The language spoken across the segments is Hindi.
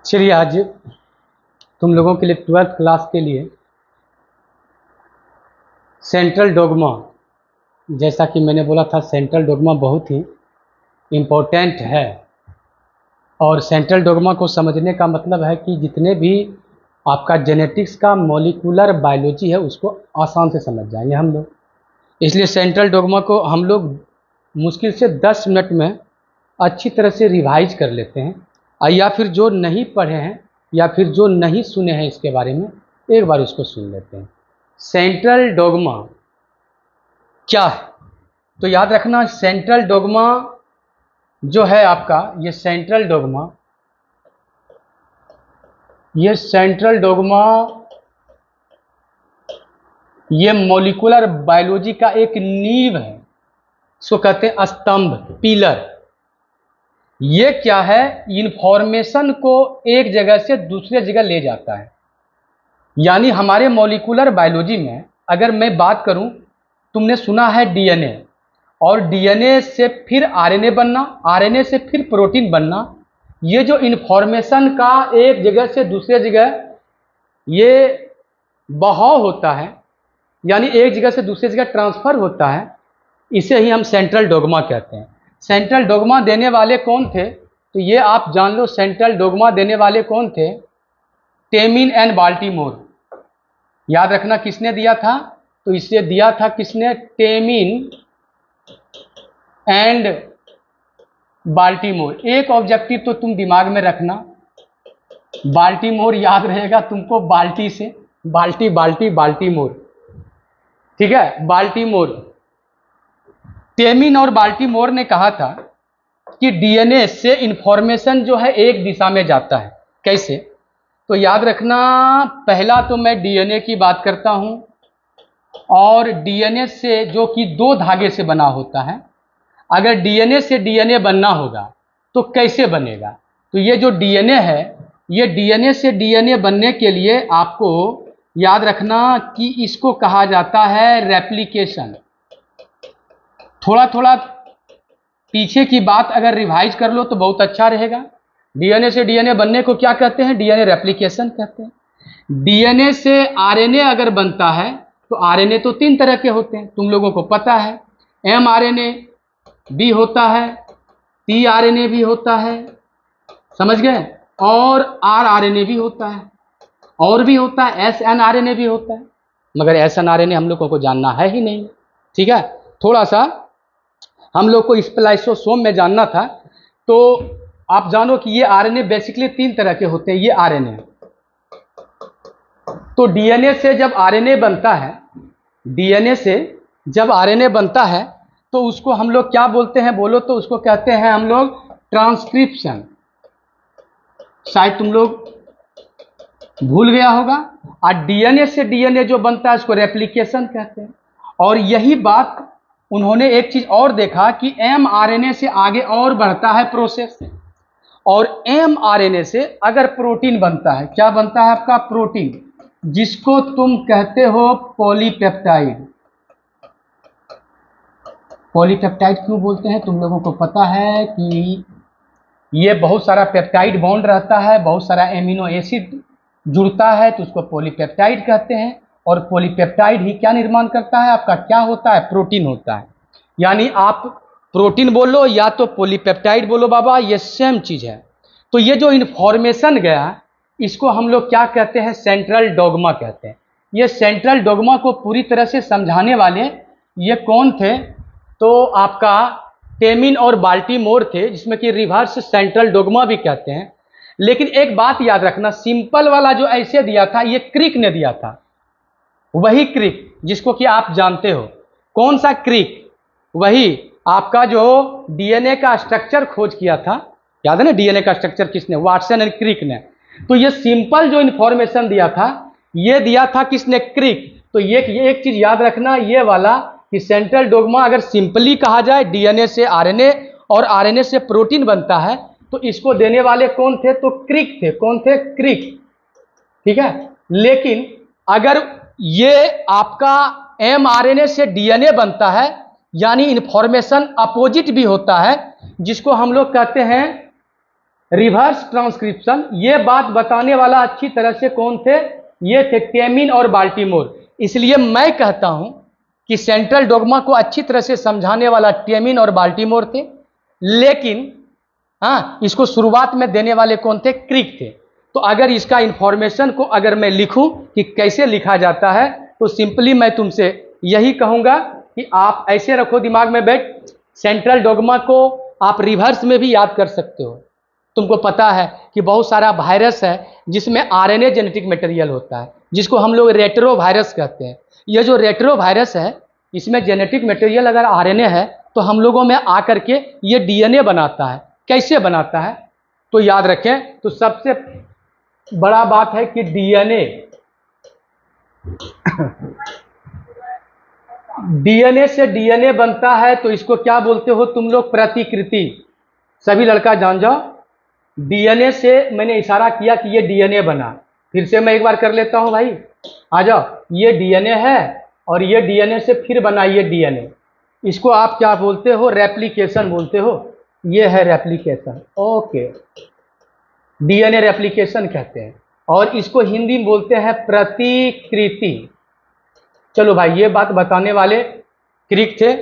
चलिए आज तुम लोगों के लिए 12th क्लास के लिए सेंट्रल डोग्मा, जैसा कि मैंने बोला था सेंट्रल डोग्मा बहुत ही इम्पोर्टेंट है। और सेंट्रल डोग्मा को समझने का मतलब है कि जितने भी आपका जेनेटिक्स का मॉलिक्यूलर बायोलॉजी है उसको आसान से समझ जाएंगे हम लोग। इसलिए सेंट्रल डोग्मा को हम लोग मुश्किल से 10 मिनट में अच्छी तरह से रिवाइज कर लेते हैं, या फिर जो नहीं पढ़े हैं या फिर जो नहीं सुने हैं इसके बारे में एक बार उसको सुन लेते हैं। सेंट्रल डोग्मा क्या है? तो याद रखना, सेंट्रल डोग्मा जो है आपका, ये सेंट्रल डोग्मा ये मॉलिक्यूलर बायोलॉजी का एक नींव है, इसको कहते हैं स्तंभ, पिलर। ये क्या है? इंफॉर्मेशन को एक जगह से दूसरे जगह ले जाता है। यानी हमारे मॉलिक्यूलर बायोलॉजी में अगर मैं बात करूं, तुमने सुना है डीएनए, और डीएनए से फिर आरएनए बनना, आरएनए से फिर प्रोटीन बनना। ये जो इंफॉर्मेशन का एक जगह से दूसरे जगह ये बहाव होता है, यानी एक जगह से दूसरी जगह ट्रांसफर होता है, इसे ही हम सेंट्रल डोग्मा कहते हैं। सेंट्रल डोग्मा देने वाले कौन थे? तो ये आप जान लो, सेंट्रल डोग्मा देने वाले कौन थे? Temin and Baltimore. याद रखना किसने दिया था? तो इसे दिया था किसने? Temin and Baltimore. एक ऑब्जेक्टिव तो तुम दिमाग में रखना, बाल्टीमोर याद रहेगा तुमको, बाल्टी से बाल्टी, बाल्टी बाल्टीमोर, ठीक है, बाल्टीमोर। टेमिन और बाल्टीमोर ने कहा था कि डीएनए से इंफॉर्मेशन जो है एक दिशा में जाता है। कैसे? तो याद रखना, पहला तो मैं डीएनए की बात करता हूं, और डीएनए से जो कि 2 धागे से बना होता है। अगर डीएनए से डीएनए बनना होगा तो कैसे बनेगा? तो ये जो डीएनए है, ये डीएनए से डीएनए बनने के लिए आपको याद रखना कि इसको कहा जाता है रेप्लिकेशन। थोड़ा थोड़ा पीछे की बात अगर रिवाइज कर लो तो बहुत अच्छा रहेगा। डीएनए से डीएनए बनने को क्या कहते हैं? डीएनए रेप्लिकेशन कहते हैं। डीएनए से आरएनए अगर बनता है तो आरएनए तो 3 तरह के होते हैं, तुम लोगों को पता है। एमआरएनए भी होता है, टीआरएनए भी होता है, समझ गए, और आरआरएनए भी होता है, और भी होता है एसएनआरएनए भी होता है, मगर एसएनआरएनए हम लोगों को जानना है ही नहीं, ठीक है। थोड़ा सा हम लोग को स्प्लाइसोसोम में जानना था। तो आप जानो कि ये आरएनए बेसिकली 3 तरह के होते हैं, ये आरएनए। तो डीएनए से जब आरएनए बनता है, डीएनए से जब आरएनए बनता है तो उसको हम लोग क्या बोलते हैं बोलो? तो उसको कहते हैं हम लोग ट्रांसक्रिप्शन। शायद तुम लोग भूल गया होगा। और डीएनए से डीएनए जो बनता है उसको रेप्लिकेशन कहते हैं। और यही बात उन्होंने एक चीज और देखा कि एमआरएनए से आगे और बढ़ता है प्रोसेस, और एमआरएनए से अगर प्रोटीन बनता है, क्या बनता है आपका? प्रोटीन, जिसको तुम कहते हो पॉलीपेप्टाइड। पॉलीपेप्टाइड क्यों बोलते हैं? तुम लोगों को पता है कि ये बहुत सारा पेप्टाइड बॉन्ड रहता है, बहुत सारा एमिनो एसिड जुड़ता है, तो उसको पॉलीपेप्टाइड कहते हैं। और पॉलीपेप्टाइड ही क्या निर्माण करता है आपका? क्या होता है? प्रोटीन होता है। यानी आप प्रोटीन बोलो या तो पॉलीपेप्टाइड बोलो बाबा, ये सेम चीज है। तो ये जो इंफॉर्मेशन गया, इसको हम लोग क्या कहते हैं? सेंट्रल डोग्मा कहते हैं। ये सेंट्रल डोग्मा को पूरी तरह से समझाने वाले ये कौन थे? तो आपका टेमिन और बाल्टीमोर थे, जिसमें कि रिवर्स सेंट्रल डोग्मा भी कहते हैं। लेकिन एक बात याद रखना, सिंपल वाला जो ऐसे दिया था ये क्रिक ने दिया था, वही क्रिक जिसको कि आप जानते हो। कौन सा क्रिक? वही आपका जो डीएनए का स्ट्रक्चर खोज किया था, याद है ना? डीएनए का स्ट्रक्चर किसने? वाटसन एंड क्रिक ने। तो ये सिंपल जो इंफॉर्मेशन दिया था, ये दिया था किसने? क्रिक। तो ये एक चीज याद रखना, ये वाला कि सेंट्रल डोग्मा अगर सिंपली कहा जाए, डीएनए से आरएनए और आरएनए से प्रोटीन बनता है, तो इसको देने वाले कौन थे? तो क्रिक थे। कौन थे? क्रिक, ठीक है। लेकिन अगर ये आपका एमआरएनए से डीएनए बनता है, यानी इंफॉर्मेशन अपोजिट भी होता है, जिसको हम लोग कहते हैं रिवर्स ट्रांसक्रिप्शन, ये बात बताने वाला अच्छी तरह से कौन थे? ये थे टेमिन और बाल्टीमोर। इसलिए मैं कहता हूं कि सेंट्रल डोग्मा को अच्छी तरह से समझाने वाला टेमिन और बाल्टीमोर थे, लेकिन हाँ, इसको शुरुआत में देने वाले कौन थे? क्रिक थे। तो अगर इसका इंफॉर्मेशन को अगर मैं लिखूं कि कैसे लिखा जाता है, तो सिंपली मैं तुमसे यही कहूंगा कि आप ऐसे रखो दिमाग में बैठ, सेंट्रल डोग्मा को आप रिवर्स में भी याद कर सकते हो। तुमको पता है कि बहुत सारा वायरस है जिसमें आरएनए जेनेटिक मटेरियल होता है, जिसको हम लोग रेट्रो वायरस कहते हैं। यह जो रेट्रो वायरस है, इसमें जेनेटिक मटेरियल अगर आरएनए है तो हम लोगों में आकर के ये डीएनए बनाता है। कैसे बनाता है? तो याद रखें, तो सबसे बड़ा बात है कि डीएनए डीएनए से डीएनए बनता है, तो इसको क्या बोलते हो तुम लोग? प्रतिकृति। सभी लड़का जान जाओ, डीएनए से मैंने इशारा किया कि ये डीएनए बना। फिर से मैं एक बार कर लेता हूं भाई, आ जाओ। ये डीएनए है और ये डीएनए से फिर बना ये डीएनए। इसको आप क्या बोलते हो? रेप्लिकेशन बोलते हो। ये है रेप्लिकेशन, ओके, डीएनए रेप्लिकेशन कहते हैं। और इसको हिंदी में बोलते हैं प्रतिकृति। चलो भाई, ये बात बताने वाले क्रिक थे।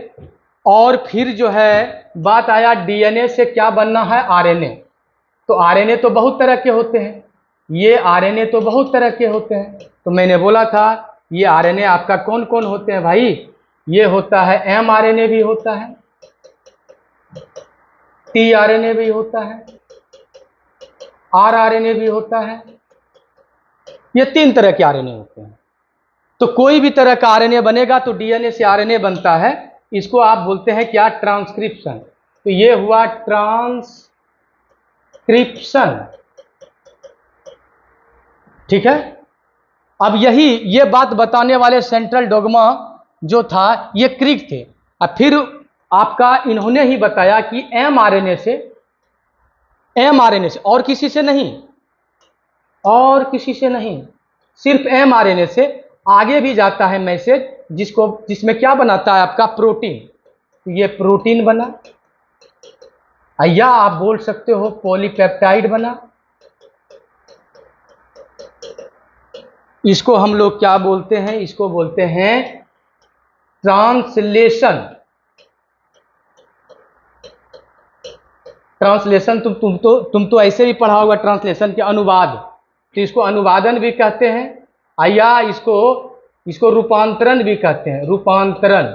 और फिर जो है बात आया डीएनए से क्या बनना है? आरएनए। तो आरएनए तो बहुत तरह के होते हैं, ये आरएनए तो बहुत तरह के होते हैं। तो मैंने बोला था ये आरएनए आपका कौन कौन होते हैं भाई? ये होता है एमआरएनए भी होता है, टीआरएनए भी होता है, आरआरएनए भी होता है। ये 3 तरह के आरएनए होते हैं। तो कोई भी तरह का आरएनए बनेगा तो डीएनए से आरएनए बनता है। इसको आप बोलते हैं क्या? ट्रांसक्रिप्शन। तो ये हुआ ट्रांसक्रिप्शन, ठीक है। अब ये बात बताने वाले सेंट्रल डोग्मा जो था ये क्रिक थे। अब फिर आपका इन्होंने ही बताया कि एमआरएनए से और किसी से नहीं, सिर्फ एमआरएनए से आगे भी जाता है मैसेज, जिसमें क्या बनाता है आपका? प्रोटीन। तो ये प्रोटीन बना, या आप बोल सकते हो पॉलीपेप्टाइड बना। इसको हम लोग क्या बोलते हैं? इसको बोलते हैं ट्रांसलेशन। तुम तो ऐसे भी पढ़ा होगा ट्रांसलेशन के अनुवाद। तो इसको अनुवादन भी कहते हैं, या इसको रूपांतरण भी कहते हैं। रूपांतरण,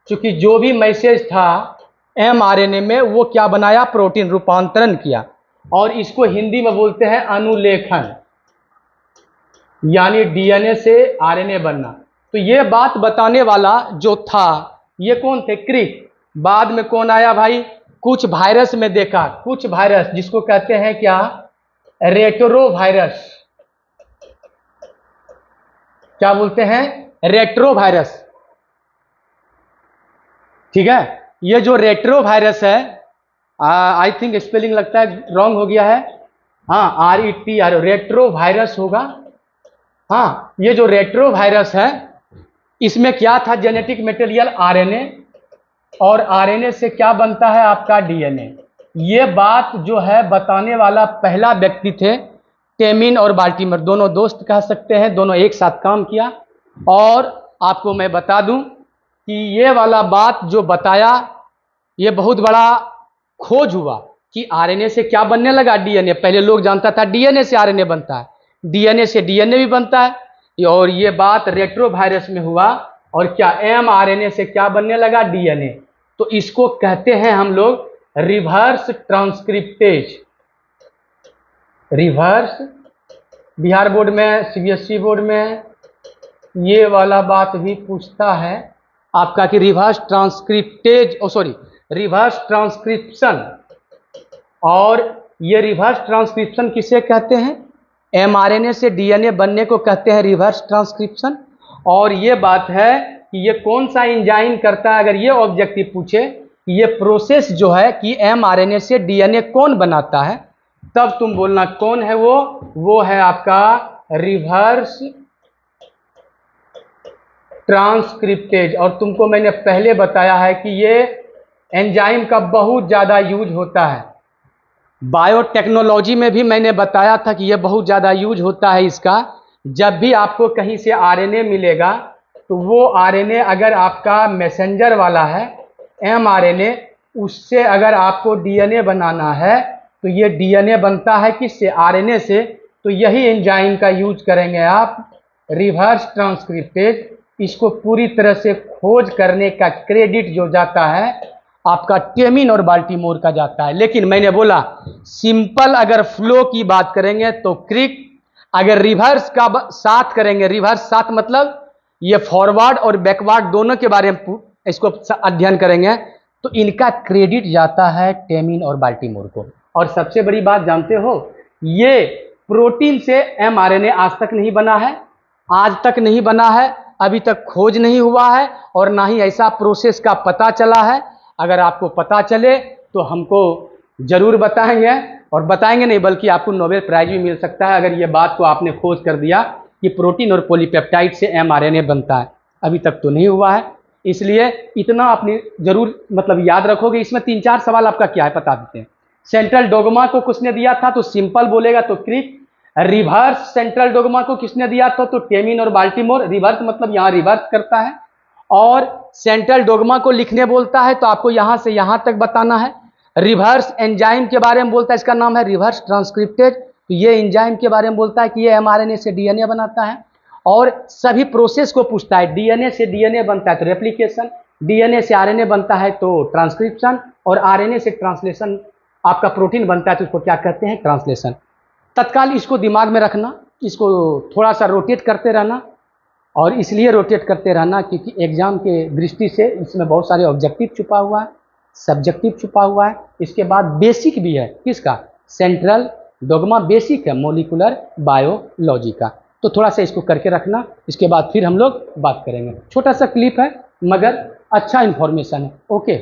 क्योंकि जो भी मैसेज था एमआरएनए में वो क्या बनाया? प्रोटीन, रूपांतरण किया। और इसको हिंदी में बोलते हैं अनुलेखन, यानी डीएनए से आरएनए बनना। तो ये बात बताने वाला जो था ये कौन थे? क्रिक। बाद में कौन आया भाई? कुछ वायरस में देखा, कुछ वायरस जिसको कहते हैं क्या? Retro virus. क्या बोलते हैं? रेट्रो वायरस, ठीक है। ये जो रेट्रो वायरस है, आई थिंक स्पेलिंग लगता है रॉन्ग हो गया है, हाँ, RETR, रेट्रो वायरस होगा। हाँ, ये जो रेट्रो वायरस है इसमें क्या था? जेनेटिक मटेरियल आरएनए, और आरएनए से क्या बनता है आपका? डीएनए। ये बात जो है बताने वाला पहला व्यक्ति थे टेमिन और बाल्टीमोर, दोनों दोस्त कह सकते हैं, दोनों एक साथ काम किया। और आपको मैं बता दूं कि ये वाला बात जो बताया, ये बहुत बड़ा खोज हुआ कि आरएनए से क्या बनने लगा? डीएनए। पहले लोग जानता था डीएनए से आरएनए बनता है, डीएनए से डीएनए भी बनता है। और ये बात रेट्रो वायरस में हुआ, और क्या? एमआरएनए से क्या बनने लगा? डीएनए। तो इसको कहते हैं हम लोग reverse transcriptase. Reverse, Bihar board में, सीबीएसई बोर्ड में ये वाला बात भी पूछता है आपका कि रिवर्स ट्रांसक्रिप्टेज, रिवर्स ट्रांसक्रिप्शन। और ये रिवर्स ट्रांसक्रिप्शन किसे कहते हैं? एमआरएनए से डीएनए बनने को कहते हैं रिवर्स ट्रांसक्रिप्शन। और ये बात है कि ये कौन सा एंजाइम करता है, अगर ये ऑब्जेक्टिव पूछे कि ये प्रोसेस जो है कि एमआरएनए से डीएनए कौन बनाता है, तब तुम बोलना कौन है वो है आपका रिवर्स ट्रांसक्रिप्टेज। और तुमको मैंने पहले बताया है कि ये एंजाइम का बहुत ज़्यादा यूज होता है। बायोटेक्नोलॉजी में भी मैंने बताया था कि यह बहुत ज़्यादा यूज होता है इसका। जब भी आपको कहीं से आरएनए मिलेगा तो वो आरएनए अगर आपका मैसेंजर वाला है एमआरएनए, उससे अगर आपको डीएनए बनाना है तो ये डीएनए बनता है किससे? आरएनए से। तो यही एंजाइम का यूज करेंगे आप, रिवर्स ट्रांसक्रिप्टेज। इसको पूरी तरह से खोज करने का क्रेडिट जो जाता है आपका टेमिन और बाल्टीमोर का जाता है। लेकिन मैंने बोला सिंपल अगर फ्लो की बात करेंगे तो क्रिक, अगर रिवर्स का साथ करेंगे, रिवर्स साथ मतलब ये फॉरवर्ड और बैकवर्ड दोनों के बारे में इसको अध्ययन करेंगे, तो इनका क्रेडिट जाता है टेमिन और बाल्टीमोर को। और सबसे बड़ी बात जानते हो, ये प्रोटीन से एमआरएनए आज तक नहीं बना है, आज तक नहीं बना है, अभी तक खोज नहीं हुआ है और ना ही ऐसा प्रोसेस का पता चला है। अगर आपको पता चले तो हमको जरूर बताएंगे, और बताएंगे नहीं बल्कि आपको नोबेल प्राइज भी मिल सकता है अगर ये बात को आपने खोज कर दिया कि प्रोटीन और पॉलीपेप्टाइड से एमआरएनए बनता है। अभी तक तो नहीं हुआ है, इसलिए इतना अपनी जरूर मतलब याद रखोगे। इसमें 3-4 सवाल आपका क्या है बता देते हैं। सेंट्रल डोगमा को किसने दिया था? तो सिंपल बोलेगा तो क्रिक। रिवर्स सेंट्रल डोगमा को किसने दिया था? तो टेमिन और बाल्टीमोर। रिवर्स मतलब यहाँ रिवर्स करता है, और सेंट्रल डोगमा को लिखने बोलता है तो आपको यहाँ से यहाँ तक बताना है। रिवर्स एंजाइम के बारे में बोलता है, इसका नाम है रिवर्स ट्रांसक्रिप्टेज। तो ये एंजाइम के बारे में बोलता है कि ये एमआरएनए से डीएनए बनाता है, और सभी प्रोसेस को पूछता है। डीएनए से डीएनए बनता है तो रेप्लिकेशन, डीएनए से आरएनए बनता है तो ट्रांसक्रिप्शन, और आरएनए से ट्रांसलेशन आपका प्रोटीन बनता है तो उसको क्या कहते हैं? ट्रांसलेशन। तत्काल इसको दिमाग में रखना, इसको थोड़ा सा रोटेट करते रहना, और इसलिए रोटेट करते रहना क्योंकि एग्जाम के दृष्टि से इसमें बहुत सारे ऑब्जेक्टिव छुपा हुआ है, सब्जेक्टिव छुपा हुआ है। इसके बाद बेसिक भी है, किसका? सेंट्रल डोगमा बेसिक है मॉलिक्यूलर बायोलॉजी का। तो थोड़ा सा इसको करके रखना, इसके बाद फिर हम लोग बात करेंगे। छोटा सा क्लिप है मगर अच्छा इंफॉर्मेशन है। ओके।